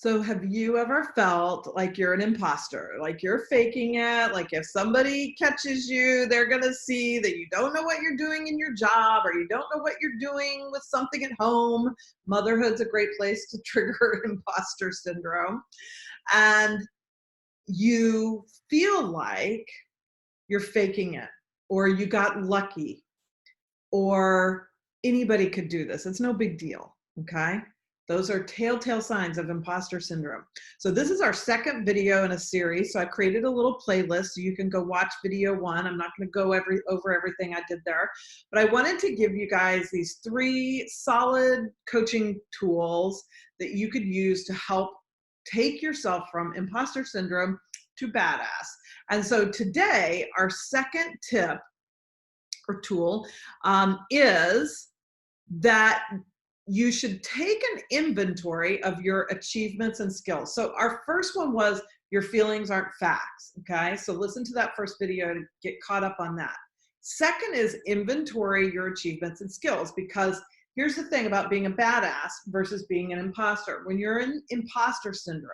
So have you ever felt like you're an imposter, like you're faking it, like if somebody catches you, they're going to see that you don't know what you're doing in your job or you don't know what you're doing with something at home. Motherhood's a great place to trigger imposter syndrome. And you feel like you're faking it or you got lucky or anybody could do this. It's no big deal. Okay. Those are telltale signs of imposter syndrome. So this is our second video in a series. So I created a little playlist so you can go watch video one. I'm not going to go over everything I did there, but I wanted to give you guys these 3 solid coaching tools that you could use to help take yourself from imposter syndrome to badass. And so today, our second tip or tool is that you should take an inventory of your achievements and skills. So our first one was your feelings aren't facts. Okay, so listen to that first video to get caught up on that. Second is inventory your achievements and skills, because here's the thing about being a badass versus being an imposter. When you're in imposter syndrome,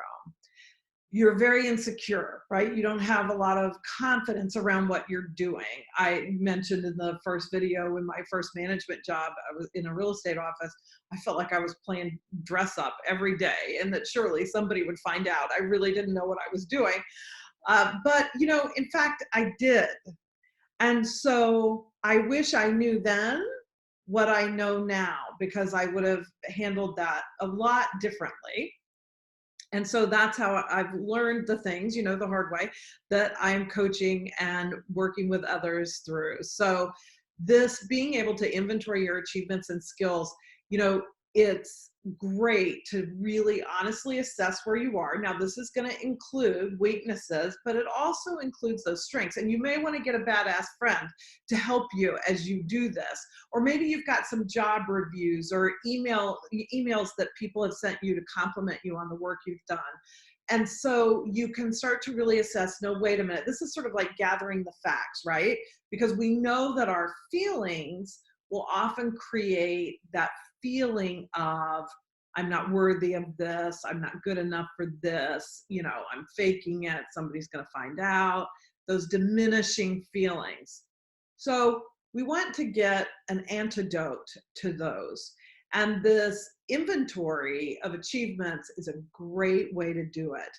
you're very insecure, right? You don't have a lot of confidence around what you're doing. I mentioned in the first video, in my first management job, I was in a real estate office. I felt like I was playing dress up every day and that surely somebody would find out. I really didn't know what I was doing. But, in fact, I did. And so I wish I knew then what I know now, because I would have handled that a lot differently. And so that's how I've learned the things, the hard way, that I'm coaching and working with others through. So this being able to inventory your achievements and skills, it's great to really honestly assess where you are. Now, this is going to include weaknesses, but it also includes those strengths. And you may want to get a badass friend to help you as you do this. Or maybe you've got some job reviews or emails that people have sent you to compliment you on the work you've done. And so you can start to really assess, no, wait a minute, this is sort of like gathering the facts, right? Because we know that our feelings will often create that feeling of, I'm not worthy of this, I'm not good enough for this, I'm faking it, somebody's going to find out, those diminishing feelings. So we want to get an antidote to those. And this inventory of achievements is a great way to do it,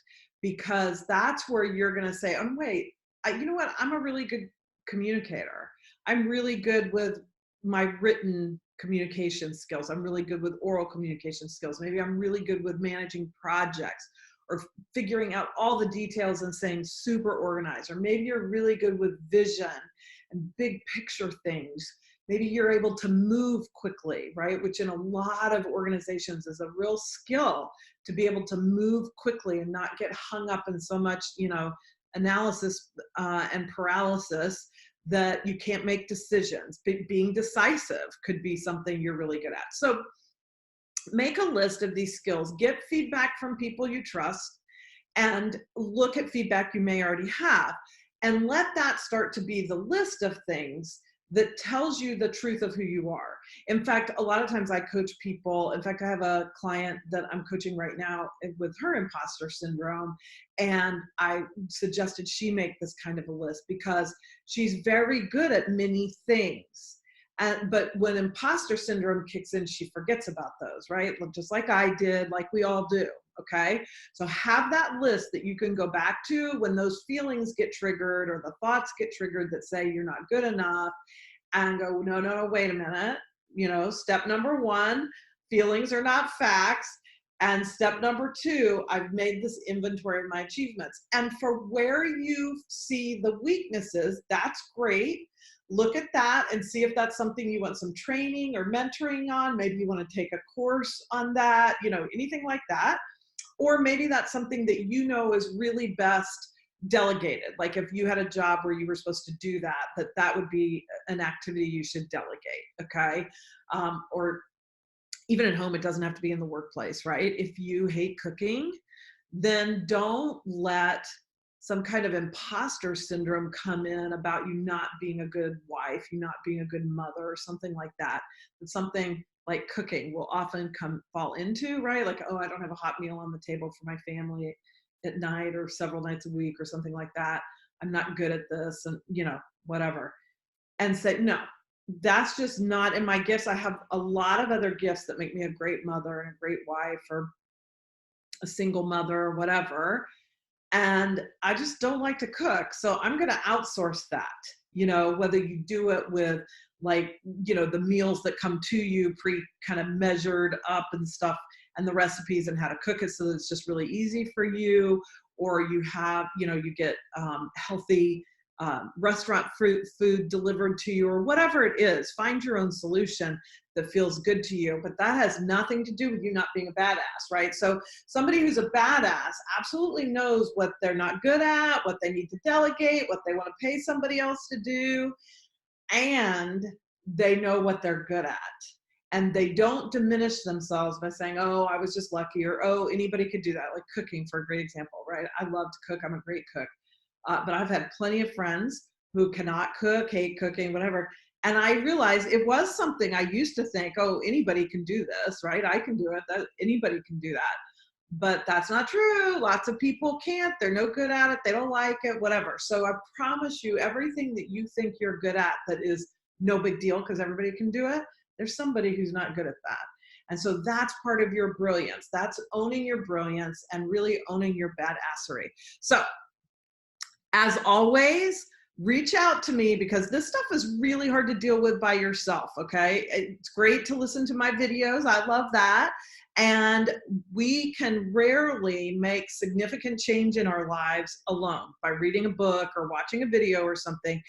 because that's where you're going to say, oh, wait, you know what? I'm a really good communicator. I'm really good with my written communication skills. I'm really good with oral communication skills. Maybe I'm really good with managing projects or figuring out all the details and staying super organized. Or maybe you're really good with vision and big picture things. Maybe you're able to move quickly, right? Which in a lot of organizations is a real skill, to be able to move quickly and not get hung up in so much, analysis and paralysis that you can't make decisions. Being decisive could be something you're really good at. So make a list of these skills, get feedback from people you trust, and look at feedback you may already have. And let that start to be the list of things that tells you the truth of who you are. In fact, a lot of times I coach people. In fact, I have a client that I'm coaching right now with her imposter syndrome, and I suggested she make this kind of a list because she's very good at many things. But when imposter syndrome kicks in, she forgets about those, right? Just like I did, like we all do. Okay. So have that list that you can go back to when those feelings get triggered or the thoughts get triggered that say you're not good enough, and go, no, wait a minute. Step number 1, feelings are not facts. And step number 2, I've made this inventory of my achievements. And for where you see the weaknesses, that's great. Look at that and see if that's something you want some training or mentoring on. Maybe you want to take a course on that, anything like that. Or maybe that's something that is really best delegated. Like if you had a job where you were supposed to do that would be an activity you should delegate. Okay. Or even at home, it doesn't have to be in the workplace, right? If you hate cooking, then don't let some kind of imposter syndrome come in about you not being a good wife, you not being a good mother, or something like that. It's something, like cooking will often fall into, right? Like, oh, I don't have a hot meal on the table for my family at night or several nights a week or something like that. I'm not good at this, and whatever. And say, no, that's just not in my gifts. I have a lot of other gifts that make me a great mother and a great wife or a single mother or whatever. And I just don't like to cook. So I'm going to outsource that, whether you do it with like, the meals that come to you pre kind of measured up and stuff, and the recipes and how to cook it so that it's just really easy for you, or you have, you get healthy restaurant food delivered to you, or whatever it is. Find your own solution that feels good to you, but that has nothing to do with you not being a badass, right? So somebody who's a badass absolutely knows what they're not good at, what they need to delegate, what they want to pay somebody else to do, and they know what they're good at. And they don't diminish themselves by saying, oh, I was just lucky, or, oh, anybody could do that. Like cooking, for a great example, right? I love to cook. I'm a great cook. But I've had plenty of friends who cannot cook, hate cooking, whatever. And I realized it was something I used to think, oh, anybody can do this, right? I can do it. Anybody can do that. But that's not true. Lots of people can't. They're no good at it. They don't like it, whatever. So I promise you, everything that you think you're good at that is no big deal because everybody can do it, there's somebody who's not good at that. And so that's part of your brilliance. That's owning your brilliance and really owning your badassery. So as always, reach out to me because this stuff is really hard to deal with by yourself, okay? It's great to listen to my videos. I love that. And we can rarely make significant change in our lives alone by reading a book or watching a video or something.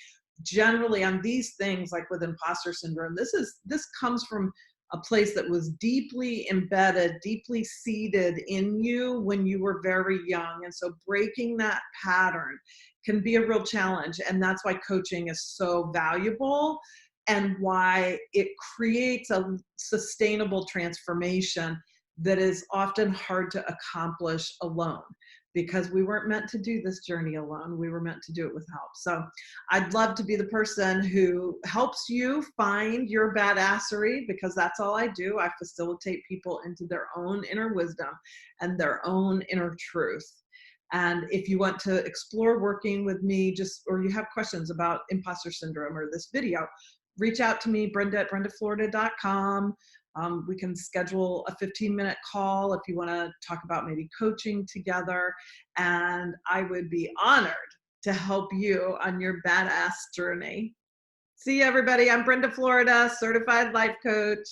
Generally on these things, like with imposter syndrome, this comes from a place that was deeply embedded, deeply seated in you when you were very young. And so breaking that pattern can be a real challenge. And that's why coaching is so valuable and why it creates a sustainable transformation that is often hard to accomplish alone, because we weren't meant to do this journey alone. We were meant to do it with help. So I'd love to be the person who helps you find your badassery, because that's all I do. I facilitate people into their own inner wisdom and their own inner truth. And if you want to explore working with me, or you have questions about imposter syndrome or this video, reach out to me, Brenda at brendaflorida.com. We can schedule a 15-minute call if you want to talk about maybe coaching together. And I would be honored to help you on your badass journey. See you, everybody. I'm Brenda Florida, certified life coach.